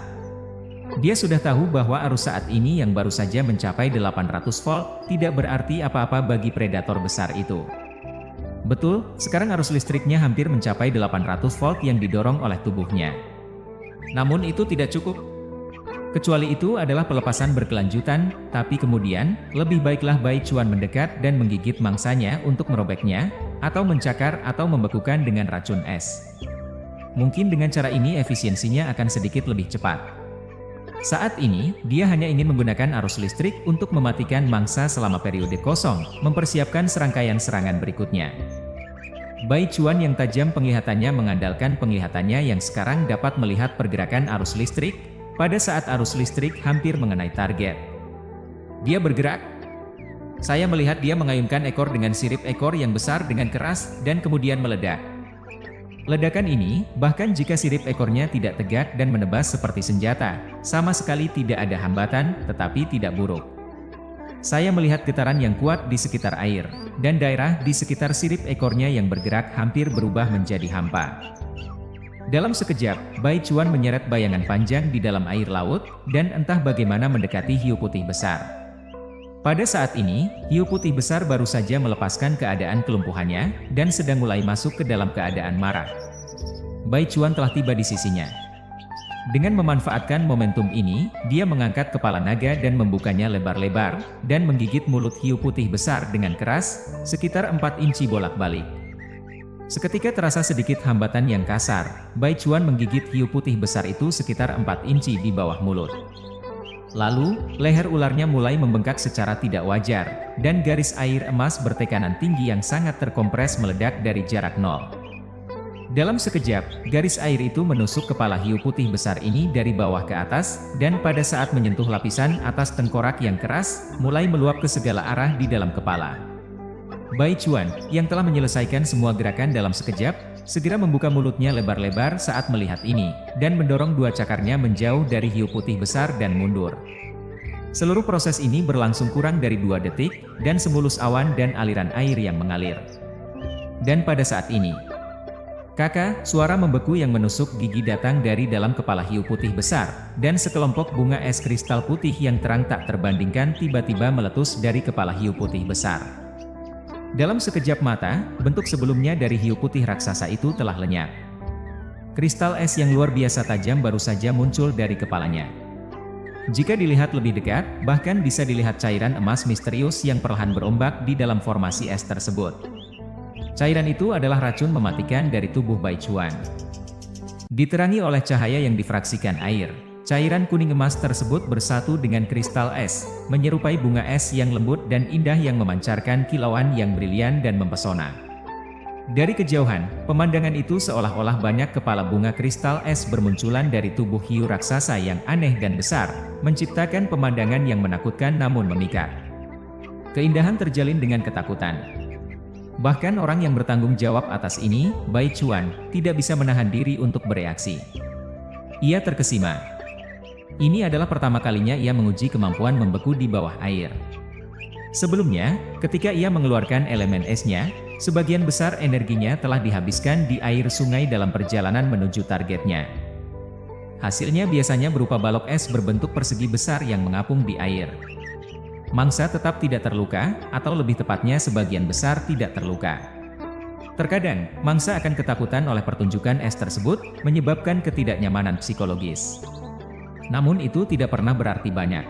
Dia sudah tahu bahwa arus saat ini yang baru saja mencapai 800 volt, tidak berarti apa-apa bagi predator besar itu. Betul, sekarang arus listriknya hampir mencapai 800 volt yang didorong oleh tubuhnya. Namun itu tidak cukup. Kecuali itu adalah pelepasan berkelanjutan, tapi kemudian, lebih baiklah Bai Chuan mendekat dan menggigit mangsanya untuk merobeknya, atau mencakar atau membekukan dengan racun es. Mungkin dengan cara ini efisiensinya akan sedikit lebih cepat. Saat ini, dia hanya ingin menggunakan arus listrik untuk mematikan mangsa selama periode kosong, mempersiapkan serangkaian serangan berikutnya. Bai Chuan yang tajam penglihatannya mengandalkan penglihatannya yang sekarang dapat melihat pergerakan arus listrik, pada saat arus listrik hampir mengenai target. Dia bergerak. Saya melihat dia mengayunkan ekor dengan sirip ekor yang besar dengan keras, dan kemudian meledak. Ledakan ini, bahkan jika sirip ekornya tidak tegak dan menebas seperti senjata, sama sekali tidak ada hambatan, tetapi tidak buruk. Saya melihat getaran yang kuat di sekitar air, dan daerah di sekitar sirip ekornya yang bergerak hampir berubah menjadi hampa. Dalam sekejap, Bai Chuan menyeret bayangan panjang di dalam air laut, dan entah bagaimana mendekati hiu putih besar. Pada saat ini, hiu putih besar baru saja melepaskan keadaan kelumpuhannya, dan sedang mulai masuk ke dalam keadaan marah. Bai Chuan telah tiba di sisinya. Dengan memanfaatkan momentum ini, dia mengangkat kepala naga dan membukanya lebar-lebar, dan menggigit mulut hiu putih besar dengan keras, sekitar 4 inci bolak-balik. Seketika terasa sedikit hambatan yang kasar, Bai Chuan menggigit hiu putih besar itu sekitar 4 inci di bawah mulut. Lalu, leher ularnya mulai membengkak secara tidak wajar, dan garis air emas bertekanan tinggi yang sangat terkompres meledak dari jarak nol. Dalam sekejap, garis air itu menusuk kepala hiu putih besar ini dari bawah ke atas, dan pada saat menyentuh lapisan atas tengkorak yang keras, mulai meluap ke segala arah di dalam kepala. Bai Chuan, yang telah menyelesaikan semua gerakan dalam sekejap, segera membuka mulutnya lebar-lebar saat melihat ini, dan mendorong dua cakarnya menjauh dari hiu putih besar dan mundur. Seluruh proses ini berlangsung kurang dari 2 detik, dan semulus awan dan aliran air yang mengalir. Dan pada saat ini, kakak, suara membeku yang menusuk gigi datang dari dalam kepala hiu putih besar, dan sekelompok bunga es kristal putih yang terang tak terbandingkan tiba-tiba meletus dari kepala hiu putih besar. Dalam sekejap mata, bentuk sebelumnya dari hiu putih raksasa itu telah lenyap. Kristal es yang luar biasa tajam baru saja muncul dari kepalanya. Jika dilihat lebih dekat, bahkan bisa dilihat cairan emas misterius yang perlahan berombak di dalam formasi es tersebut. Cairan itu adalah racun mematikan dari tubuh Bai Chuan. Diterangi oleh cahaya yang difraksikan air, cairan kuning emas tersebut bersatu dengan kristal es, menyerupai bunga es yang lembut dan indah yang memancarkan kilauan yang brilian dan mempesona. Dari kejauhan, pemandangan itu seolah-olah banyak kepala bunga kristal es bermunculan dari tubuh hiu raksasa yang aneh dan besar, menciptakan pemandangan yang menakutkan namun memikat. Keindahan terjalin dengan ketakutan. Bahkan orang yang bertanggung jawab atas ini, Bai Chuan, tidak bisa menahan diri untuk bereaksi. Ia terkesima. Ini adalah pertama kalinya ia menguji kemampuan membeku di bawah air. Sebelumnya, ketika ia mengeluarkan elemen esnya, sebagian besar energinya telah dihabiskan di air sungai dalam perjalanan menuju targetnya. Hasilnya biasanya berupa balok es berbentuk persegi besar yang mengapung di air. Mangsa tetap tidak terluka, atau lebih tepatnya sebagian besar tidak terluka. Terkadang, mangsa akan ketakutan oleh pertunjukan es tersebut, menyebabkan ketidaknyamanan psikologis. Namun itu tidak pernah berarti banyak.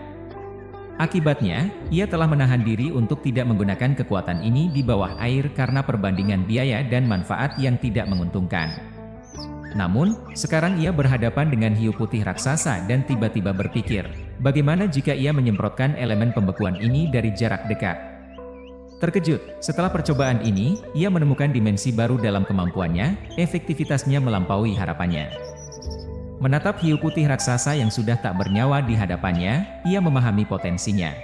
Akibatnya, ia telah menahan diri untuk tidak menggunakan kekuatan ini di bawah air karena perbandingan biaya dan manfaat yang tidak menguntungkan. Namun, sekarang ia berhadapan dengan hiu putih raksasa dan tiba-tiba berpikir, bagaimana jika ia menyemprotkan elemen pembekuan ini dari jarak dekat? Terkejut, setelah percobaan ini, ia menemukan dimensi baru dalam kemampuannya, efektivitasnya melampaui harapannya. Menatap hiu putih raksasa yang sudah tak bernyawa di hadapannya, ia memahami potensinya.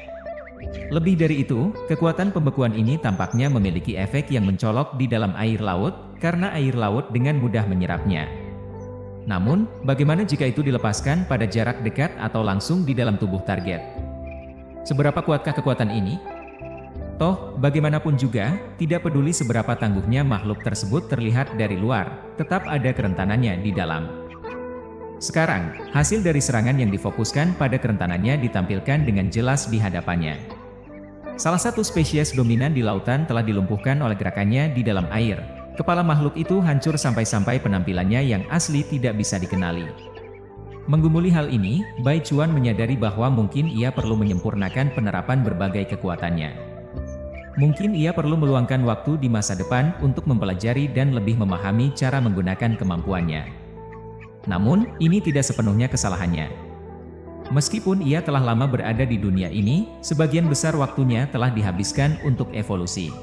Lebih dari itu, kekuatan pembekuan ini tampaknya memiliki efek yang mencolok di dalam air laut, karena air laut dengan mudah menyerapnya. Namun, bagaimana jika itu dilepaskan pada jarak dekat atau langsung di dalam tubuh target? Seberapa kuatkah kekuatan ini? Toh, bagaimanapun juga, tidak peduli seberapa tangguhnya makhluk tersebut terlihat dari luar, tetap ada kerentanannya di dalam. Sekarang, hasil dari serangan yang difokuskan pada kerentanannya ditampilkan dengan jelas di hadapannya. Salah satu spesies dominan di lautan telah dilumpuhkan oleh gerakannya di dalam air. Kepala makhluk itu hancur sampai-sampai penampilannya yang asli tidak bisa dikenali. Menggumuli hal ini, Bai Chuan menyadari bahwa mungkin ia perlu menyempurnakan penerapan berbagai kekuatannya. Mungkin ia perlu meluangkan waktu di masa depan untuk mempelajari dan lebih memahami cara menggunakan kemampuannya. Namun, ini tidak sepenuhnya kesalahannya. Meskipun ia telah lama berada di dunia ini, sebagian besar waktunya telah dihabiskan untuk evolusi.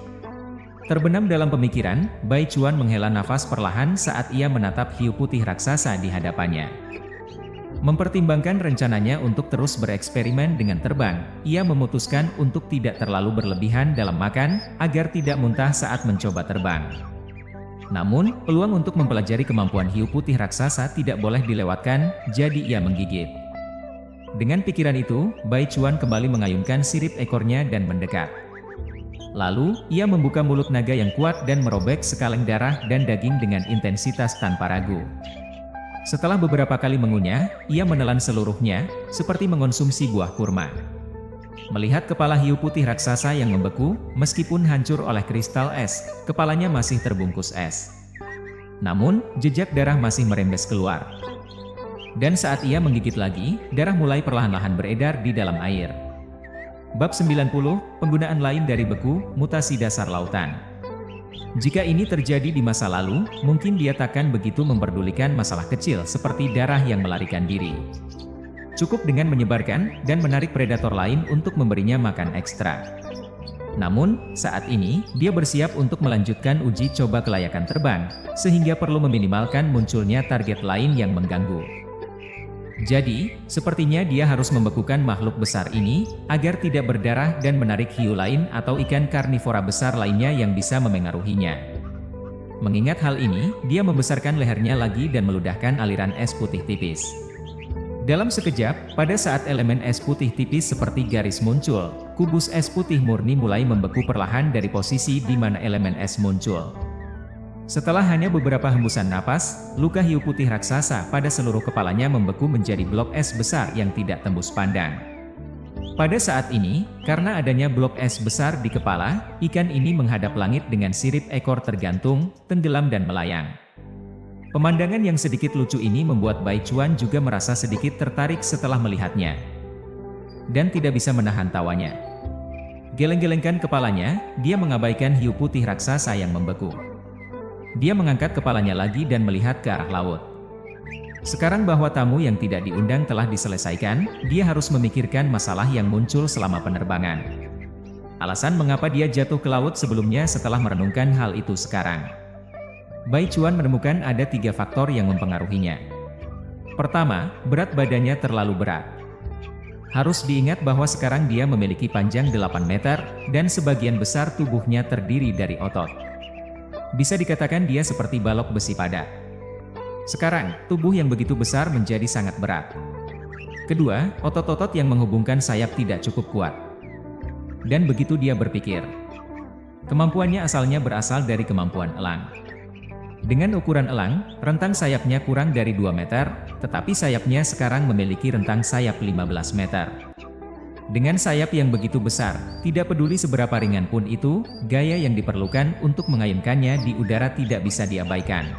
Terbenam dalam pemikiran, Bai Chuan menghela nafas perlahan saat ia menatap hiu putih raksasa di hadapannya. Mempertimbangkan rencananya untuk terus bereksperimen dengan terbang, ia memutuskan untuk tidak terlalu berlebihan dalam makan, agar tidak muntah saat mencoba terbang. Namun, peluang untuk mempelajari kemampuan hiu putih raksasa tidak boleh dilewatkan, jadi ia menggigit. Dengan pikiran itu, Bai Chuan kembali mengayunkan sirip ekornya dan mendekat. Lalu, ia membuka mulut naga yang kuat dan merobek sekaleng darah dan daging dengan intensitas tanpa ragu. Setelah beberapa kali mengunyah, ia menelan seluruhnya, seperti mengonsumsi buah kurma. Melihat kepala hiu putih raksasa yang membeku, meskipun hancur oleh kristal es, kepalanya masih terbungkus es. Namun, jejak darah masih merembes keluar. Dan saat ia menggigit lagi, darah mulai perlahan-lahan beredar di dalam air. Bab 90, penggunaan lain dari beku, mutasi dasar lautan. Jika ini terjadi di masa lalu, mungkin dia takkan begitu memperdulikan masalah kecil seperti darah yang melarikan diri. Cukup dengan menyebarkan dan menarik predator lain untuk memberinya makan ekstra. Namun, saat ini, dia bersiap untuk melanjutkan uji coba kelayakan terbang, sehingga perlu meminimalkan munculnya target lain yang mengganggu. Jadi, sepertinya dia harus membekukan makhluk besar ini, agar tidak berdarah dan menarik hiu lain atau ikan karnivora besar lainnya yang bisa memengaruhinya. Mengingat hal ini, dia membesarkan lehernya lagi dan meludahkan aliran es putih tipis. Dalam sekejap, pada saat elemen es putih tipis seperti garis muncul, kubus es putih murni mulai membeku perlahan dari posisi di mana elemen es muncul. Setelah hanya beberapa hembusan napas, luka hiu putih raksasa pada seluruh kepalanya membeku menjadi blok es besar yang tidak tembus pandang. Pada saat ini, karena adanya blok es besar di kepala, ikan ini menghadap langit dengan sirip ekor tergantung, tenggelam dan melayang. Pemandangan yang sedikit lucu ini membuat Bai Chuan juga merasa sedikit tertarik setelah melihatnya. Dan tidak bisa menahan tawanya. Geleng-gelengkan kepalanya, dia mengabaikan hiu putih raksasa yang membeku. Dia mengangkat kepalanya lagi dan melihat ke arah laut. Sekarang bahwa tamu yang tidak diundang telah diselesaikan, dia harus memikirkan masalah yang muncul selama penerbangan. Alasan mengapa dia jatuh ke laut sebelumnya setelah merenungkan hal itu sekarang. Bai Chuan menemukan ada 3 faktor yang mempengaruhinya. Pertama, berat badannya terlalu berat. Harus diingat bahwa sekarang dia memiliki panjang 8 meter, dan sebagian besar tubuhnya terdiri dari otot. Bisa dikatakan dia seperti balok besi padat. Sekarang, tubuh yang begitu besar menjadi sangat berat. Kedua, otot-otot yang menghubungkan sayap tidak cukup kuat. Dan begitu dia berpikir. Kemampuannya asalnya berasal dari kemampuan elang. Dengan ukuran elang, rentang sayapnya kurang dari 2 meter, tetapi sayapnya sekarang memiliki rentang sayap 15 meter. Dengan sayap yang begitu besar, tidak peduli seberapa ringan pun itu, gaya yang diperlukan untuk mengayunkannya di udara tidak bisa diabaikan.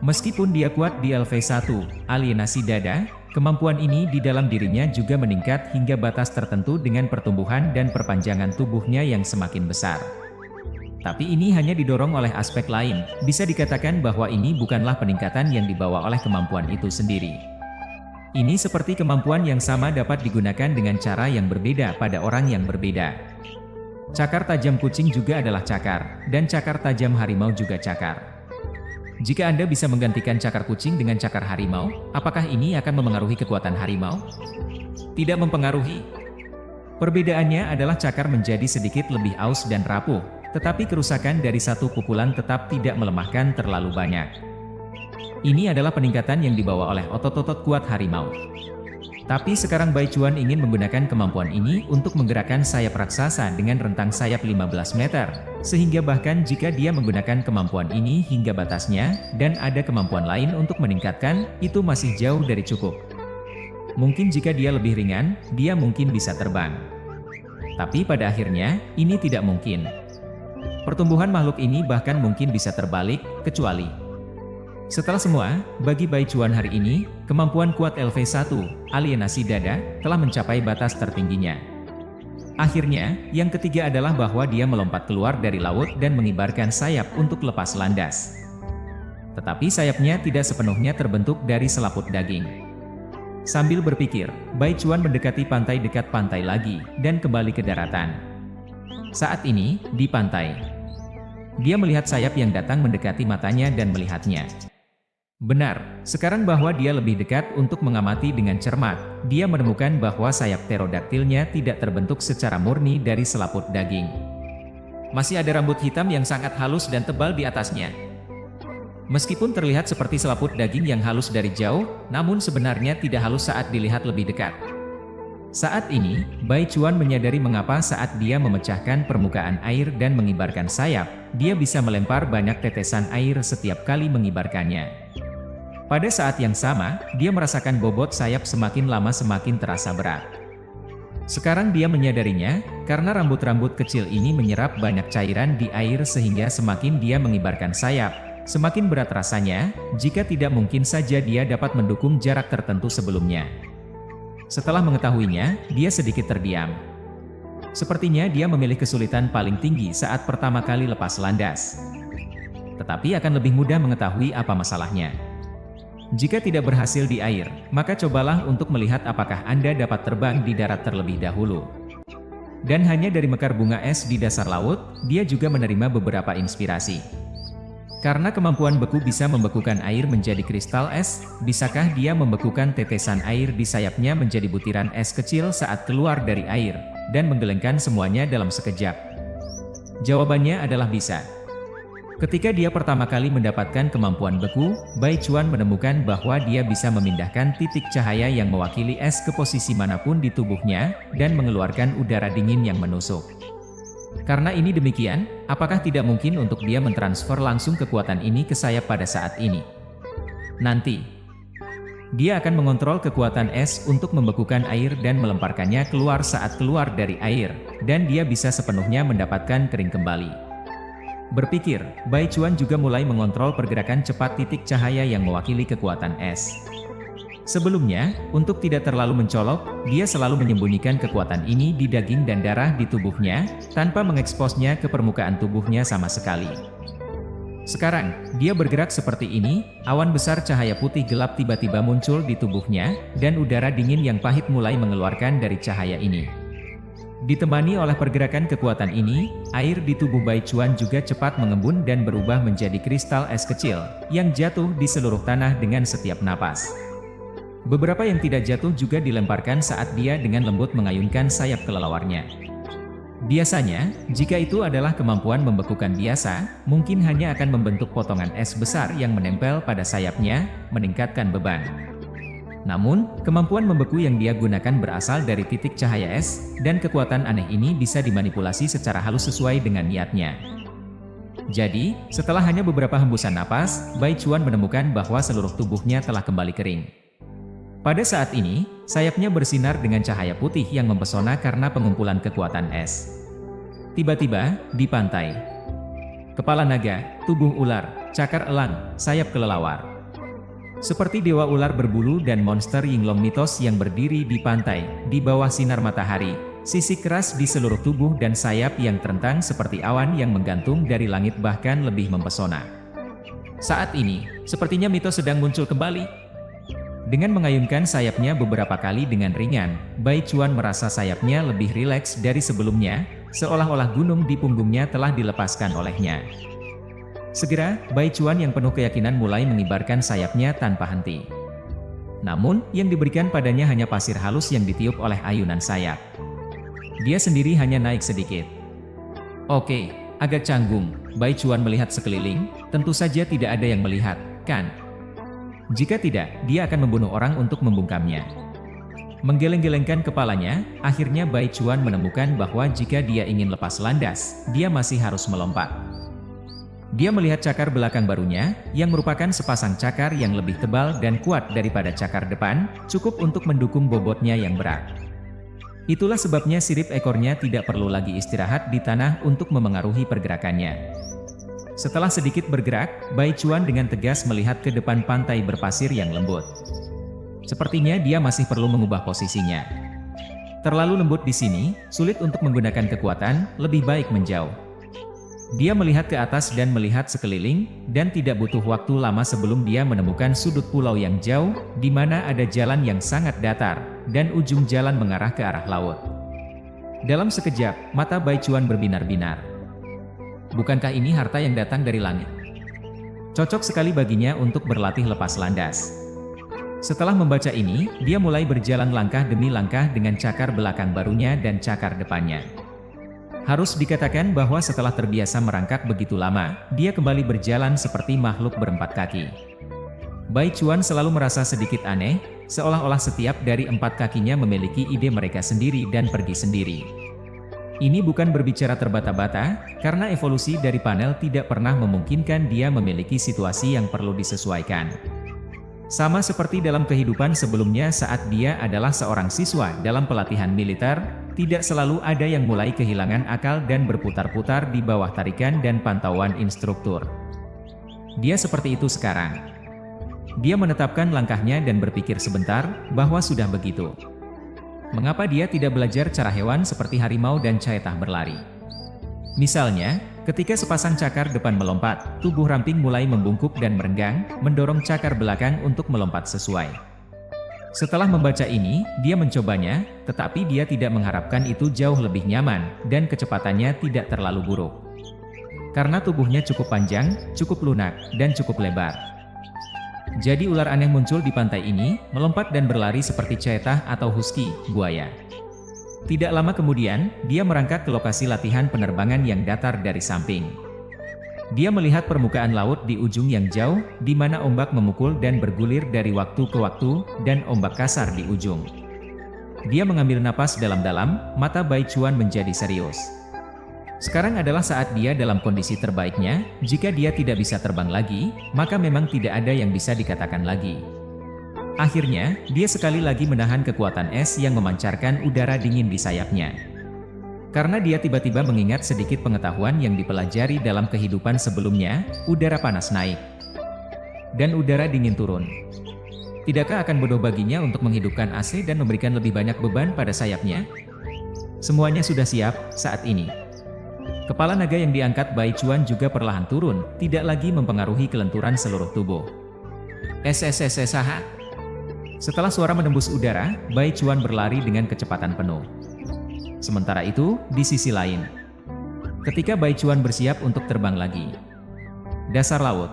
Meskipun dia kuat di LV1, alienasi dada, kemampuan ini di dalam dirinya juga meningkat hingga batas tertentu dengan pertumbuhan dan perpanjangan tubuhnya yang semakin besar. Tapi ini hanya didorong oleh aspek lain, bisa dikatakan bahwa ini bukanlah peningkatan yang dibawa oleh kemampuan itu sendiri. Ini seperti kemampuan yang sama dapat digunakan dengan cara yang berbeda pada orang yang berbeda. Cakar tajam kucing juga adalah cakar, dan cakar tajam harimau juga cakar. Jika Anda bisa menggantikan cakar kucing dengan cakar harimau, apakah ini akan memengaruhi kekuatan harimau? Tidak mempengaruhi. Perbedaannya adalah cakar menjadi sedikit lebih aus dan rapuh, tetapi kerusakan dari satu pukulan tetap tidak melemahkan terlalu banyak. Ini adalah peningkatan yang dibawa oleh otot-otot kuat harimau. Tapi sekarang Bai Chuan ingin menggunakan kemampuan ini untuk menggerakkan sayap raksasa dengan rentang sayap 15 meter, sehingga bahkan jika dia menggunakan kemampuan ini hingga batasnya, dan ada kemampuan lain untuk meningkatkan, itu masih jauh dari cukup. Mungkin jika dia lebih ringan, dia mungkin bisa terbang. Tapi pada akhirnya, ini tidak mungkin. Pertumbuhan makhluk ini bahkan mungkin bisa terbalik, kecuali setelah semua, bagi Bai Chuan hari ini, kemampuan kuat LV1, alienasi dada, telah mencapai batas tertingginya. Akhirnya, yang ketiga adalah bahwa dia melompat keluar dari laut dan mengibarkan sayap untuk lepas landas. Tetapi sayapnya tidak sepenuhnya terbentuk dari selaput daging. Sambil berpikir, Bai Chuan mendekati pantai dekat pantai lagi, dan kembali ke daratan. Saat ini, di pantai, dia melihat sayap yang datang mendekati matanya dan melihatnya. Benar, sekarang bahwa dia lebih dekat untuk mengamati dengan cermat, dia menemukan bahwa sayap pterodaktilnya tidak terbentuk secara murni dari selaput daging. Masih ada rambut hitam yang sangat halus dan tebal di atasnya. Meskipun terlihat seperti selaput daging yang halus dari jauh, namun sebenarnya tidak halus saat dilihat lebih dekat. Saat ini, Bai Chuan menyadari mengapa saat dia memecahkan permukaan air dan mengibarkan sayap, dia bisa melempar banyak tetesan air setiap kali mengibarkannya. Pada saat yang sama, dia merasakan bobot sayap semakin lama semakin terasa berat. Sekarang dia menyadarinya, karena rambut-rambut kecil ini menyerap banyak cairan di air sehingga semakin dia mengibarkan sayap, semakin berat rasanya, jika tidak mungkin saja dia dapat mendukung jarak tertentu sebelumnya. Setelah mengetahuinya, dia sedikit terdiam. Sepertinya dia memilih kesulitan paling tinggi saat pertama kali lepas landas. Tetapi akan lebih mudah mengetahui apa masalahnya. Jika tidak berhasil di air, maka cobalah untuk melihat apakah Anda dapat terbang di darat terlebih dahulu. Dan hanya dari mekar bunga es di dasar laut, dia juga menerima beberapa inspirasi. Karena kemampuan beku bisa membekukan air menjadi kristal es, bisakah dia membekukan tetesan air di sayapnya menjadi butiran es kecil saat keluar dari air, dan menggelengkan semuanya dalam sekejap? Jawabannya adalah bisa. Ketika dia pertama kali mendapatkan kemampuan beku, Bai Chuan menemukan bahwa dia bisa memindahkan titik cahaya yang mewakili es ke posisi manapun di tubuhnya, dan mengeluarkan udara dingin yang menusuk. Karena ini demikian, apakah tidak mungkin untuk dia mentransfer langsung kekuatan ini ke sayap pada saat ini? Nanti, dia akan mengontrol kekuatan es untuk membekukan air dan melemparkannya keluar saat keluar dari air, dan dia bisa sepenuhnya mendapatkan kering kembali. Berpikir, Bai Chuan juga mulai mengontrol pergerakan cepat titik cahaya yang mewakili kekuatan es. Sebelumnya, untuk tidak terlalu mencolok, dia selalu menyembunyikan kekuatan ini di daging dan darah di tubuhnya, tanpa mengeksposnya ke permukaan tubuhnya sama sekali. Sekarang, dia bergerak seperti ini, awan besar cahaya putih gelap tiba-tiba muncul di tubuhnya, dan udara dingin yang pahit mulai mengeluarkan dari cahaya ini. Ditemani oleh pergerakan kekuatan ini, air di tubuh Bai Chuan juga cepat mengembun dan berubah menjadi kristal es kecil, yang jatuh di seluruh tanah dengan setiap napas. Beberapa yang tidak jatuh juga dilemparkan saat dia dengan lembut mengayunkan sayap kelelawarnya. Biasanya, jika itu adalah kemampuan membekukan biasa, mungkin hanya akan membentuk potongan es besar yang menempel pada sayapnya, meningkatkan beban. Namun, kemampuan membeku yang dia gunakan berasal dari titik cahaya es, dan kekuatan aneh ini bisa dimanipulasi secara halus sesuai dengan niatnya. Jadi, setelah hanya beberapa hembusan napas, Bai Chuan menemukan bahwa seluruh tubuhnya telah kembali kering. Pada saat ini, sayapnya bersinar dengan cahaya putih yang mempesona karena pengumpulan kekuatan es. Tiba-tiba, di pantai, kepala naga, tubuh ular, cakar elang, sayap kelelawar. Seperti dewa ular berbulu dan monster Yinglong mitos yang berdiri di pantai, di bawah sinar matahari, sisik keras di seluruh tubuh dan sayap yang terentang seperti awan yang menggantung dari langit bahkan lebih mempesona. Saat ini, sepertinya mitos sedang muncul kembali. Dengan mengayunkan sayapnya beberapa kali dengan ringan, Bai Chuan merasa sayapnya lebih rileks dari sebelumnya, seolah-olah gunung di punggungnya telah dilepaskan olehnya. Segera, Bai Chuan yang penuh keyakinan mulai mengibarkan sayapnya tanpa henti. Namun, yang diberikan padanya hanya pasir halus yang ditiup oleh ayunan sayap. Dia sendiri hanya naik sedikit. Oke, agak canggung, Bai Chuan melihat sekeliling, tentu saja tidak ada yang melihat, kan? Jika tidak, dia akan membunuh orang untuk membungkamnya. Menggeleng-gelengkan kepalanya, akhirnya Bai Chuan menemukan bahwa jika dia ingin lepas landas, dia masih harus melompat. Dia melihat cakar belakang barunya, yang merupakan sepasang cakar yang lebih tebal dan kuat daripada cakar depan, cukup untuk mendukung bobotnya yang berat. Itulah sebabnya sirip ekornya tidak perlu lagi istirahat di tanah untuk memengaruhi pergerakannya. Setelah sedikit bergerak, Bai Chuan dengan tegas melihat ke depan pantai berpasir yang lembut. Sepertinya dia masih perlu mengubah posisinya. Terlalu lembut di sini, sulit untuk menggunakan kekuatan, lebih baik menjauh. Dia melihat ke atas dan melihat sekeliling, dan tidak butuh waktu lama sebelum dia menemukan sudut pulau yang jauh, di mana ada jalan yang sangat datar, dan ujung jalan mengarah ke arah laut. Dalam sekejap, mata Bai Chuan berbinar-binar. Bukankah ini harta yang datang dari langit? Cocok sekali baginya untuk berlatih lepas landas. Setelah membaca ini, dia mulai berjalan langkah demi langkah dengan cakar belakang barunya dan cakar depannya. Harus dikatakan bahwa setelah terbiasa merangkak begitu lama, dia kembali berjalan seperti makhluk berempat kaki. Bai Chuan selalu merasa sedikit aneh, seolah-olah setiap dari empat kakinya memiliki ide mereka sendiri dan pergi sendiri. Ini bukan berbicara terbata-bata, karena evolusi dari panel tidak pernah memungkinkan dia memiliki situasi yang perlu disesuaikan. Sama seperti dalam kehidupan sebelumnya saat dia adalah seorang siswa dalam pelatihan militer, tidak selalu ada yang mulai kehilangan akal dan berputar-putar di bawah tarikan dan pantauan instruktur. Dia seperti itu sekarang. Dia menetapkan langkahnya dan berpikir sebentar, bahwa sudah begitu. Mengapa dia tidak belajar cara hewan seperti harimau dan caetah berlari? Misalnya, ketika sepasang cakar depan melompat, tubuh ramping mulai membungkuk dan merenggang, mendorong cakar belakang untuk melompat sesuai. Setelah membaca ini, dia mencobanya, tetapi dia tidak mengharapkan itu jauh lebih nyaman, dan kecepatannya tidak terlalu buruk. Karena tubuhnya cukup panjang, cukup lunak, dan cukup lebar. Jadi ular aneh muncul di pantai ini, melompat dan berlari seperti caetah atau husky, buaya. Tidak lama kemudian, dia merangkak ke lokasi latihan penerbangan yang datar dari samping. Dia melihat permukaan laut di ujung yang jauh, di mana ombak memukul dan bergulir dari waktu ke waktu, dan ombak kasar di ujung. Dia mengambil napas dalam-dalam, mata Bai Chuan menjadi serius. Sekarang adalah saat dia dalam kondisi terbaiknya, jika dia tidak bisa terbang lagi, maka memang tidak ada yang bisa dikatakan lagi. Akhirnya, dia sekali lagi menahan kekuatan es yang memancarkan udara dingin di sayapnya. Karena dia tiba-tiba mengingat sedikit pengetahuan yang dipelajari dalam kehidupan sebelumnya, udara panas naik. Dan udara dingin turun. Tidakkah akan bodoh baginya untuk menghidupkan AC dan memberikan lebih banyak beban pada sayapnya? Semuanya sudah siap, saat ini. Kepala naga yang diangkat Bai Chuan juga perlahan turun, tidak lagi mempengaruhi kelenturan seluruh tubuh. SSSSH. Setelah suara menembus udara, Bai Chuan berlari dengan kecepatan penuh. Sementara itu, di sisi lain, ketika Bai Chuan bersiap untuk terbang lagi. Dasar laut.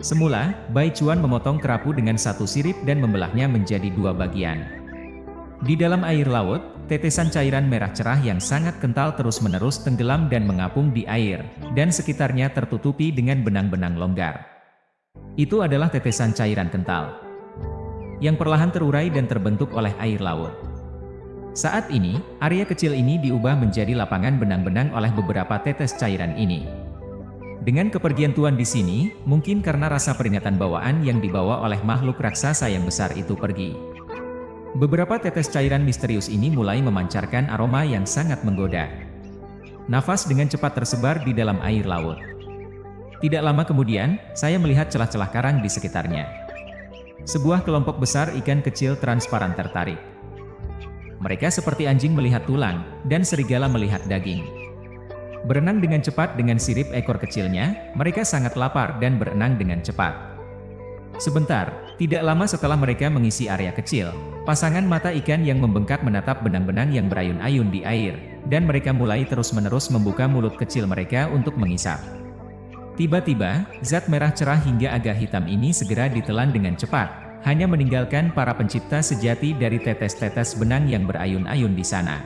Semula, Bai Chuan memotong kerapu dengan satu sirip dan membelahnya menjadi dua bagian. Di dalam air laut, tetesan cairan merah cerah yang sangat kental terus-menerus tenggelam dan mengapung di air, dan sekitarnya tertutupi dengan benang-benang longgar. Itu adalah tetesan cairan kental, yang perlahan terurai dan terbentuk oleh air laut. Saat ini, area kecil ini diubah menjadi lapangan benang-benang oleh beberapa tetes cairan ini. Dengan kepergian Tuan di sini, mungkin karena rasa peringatan bawaan yang dibawa oleh makhluk raksasa yang besar itu pergi. Beberapa tetes cairan misterius ini mulai memancarkan aroma yang sangat menggoda. Nafas dengan cepat tersebar di dalam air laut. Tidak lama kemudian, saya melihat celah-celah karang di sekitarnya. Sebuah kelompok besar ikan kecil transparan tertarik. Mereka seperti anjing melihat tulang, dan serigala melihat daging. Berenang dengan cepat dengan sirip ekor kecilnya, mereka sangat lapar dan berenang dengan cepat. Sebentar, tidak lama setelah mereka mengisi area kecil, pasangan mata ikan yang membengkak menatap benang-benang yang berayun-ayun di air, dan mereka mulai terus-menerus membuka mulut kecil mereka untuk mengisap. Tiba-tiba, zat merah cerah hingga agak hitam ini segera ditelan dengan cepat, hanya meninggalkan para pencipta sejati dari tetes-tetes benang yang berayun-ayun di sana.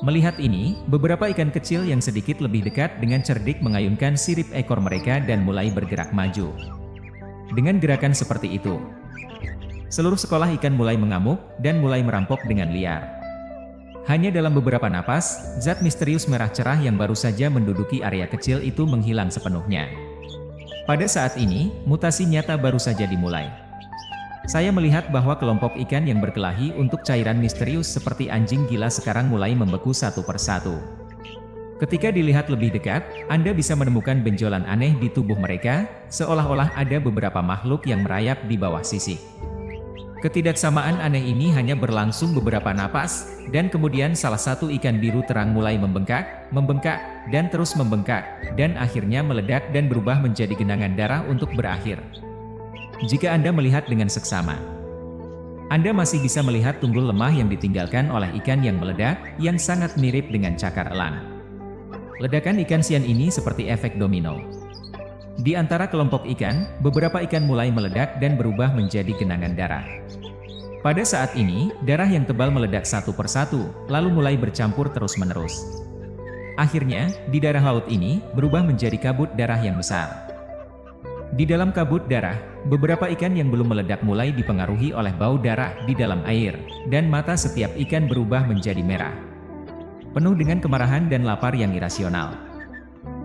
Melihat ini, beberapa ikan kecil yang sedikit lebih dekat dengan cerdik mengayunkan sirip ekor mereka dan mulai bergerak maju. Dengan gerakan seperti itu, seluruh sekolah ikan mulai mengamuk dan mulai merampok dengan liar. Hanya dalam beberapa napas, zat misterius merah cerah yang baru saja menduduki area kecil itu menghilang sepenuhnya. Pada saat ini, mutasi nyata baru saja dimulai. Saya melihat bahwa kelompok ikan yang berkelahi untuk cairan misterius seperti anjing gila sekarang mulai membeku satu persatu. Ketika dilihat lebih dekat, Anda bisa menemukan benjolan aneh di tubuh mereka, seolah-olah ada beberapa makhluk yang merayap di bawah sisik. Ketidaksamaan aneh ini hanya berlangsung beberapa napas, dan kemudian salah satu ikan biru terang mulai membengkak, dan terus membengkak, dan akhirnya meledak dan berubah menjadi genangan darah untuk berakhir. Jika Anda melihat dengan seksama, Anda masih bisa melihat tunggul lemah yang ditinggalkan oleh ikan yang meledak, yang sangat mirip dengan cakar elang. Ledakan ikan sian ini seperti efek domino. Di antara kelompok ikan, beberapa ikan mulai meledak dan berubah menjadi genangan darah. Pada saat ini, darah yang tebal meledak satu persatu, lalu mulai bercampur terus-menerus. Akhirnya, di darah laut ini, berubah menjadi kabut darah yang besar. Di dalam kabut darah, beberapa ikan yang belum meledak mulai dipengaruhi oleh bau darah di dalam air, dan mata setiap ikan berubah menjadi merah. Penuh dengan kemarahan dan lapar yang irasional.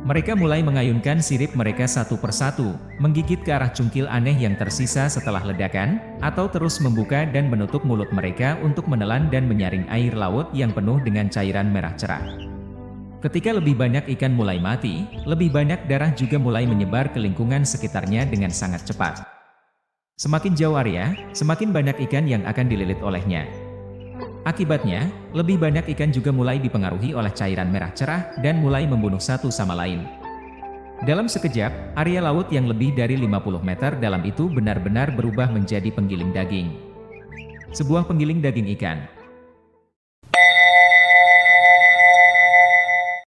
Mereka mulai mengayunkan sirip mereka satu persatu, menggigit ke arah cungkil aneh yang tersisa setelah ledakan, atau terus membuka dan menutup mulut mereka untuk menelan dan menyaring air laut yang penuh dengan cairan merah cerah. Ketika lebih banyak ikan mulai mati, lebih banyak darah juga mulai menyebar ke lingkungan sekitarnya dengan sangat cepat. Semakin jauh area, semakin banyak ikan yang akan dililit olehnya. Akibatnya, lebih banyak ikan juga mulai dipengaruhi oleh cairan merah cerah dan mulai membunuh satu sama lain. Dalam sekejap, area laut yang lebih dari 50 meter dalam itu benar-benar berubah menjadi penggiling daging. Sebuah penggiling daging ikan.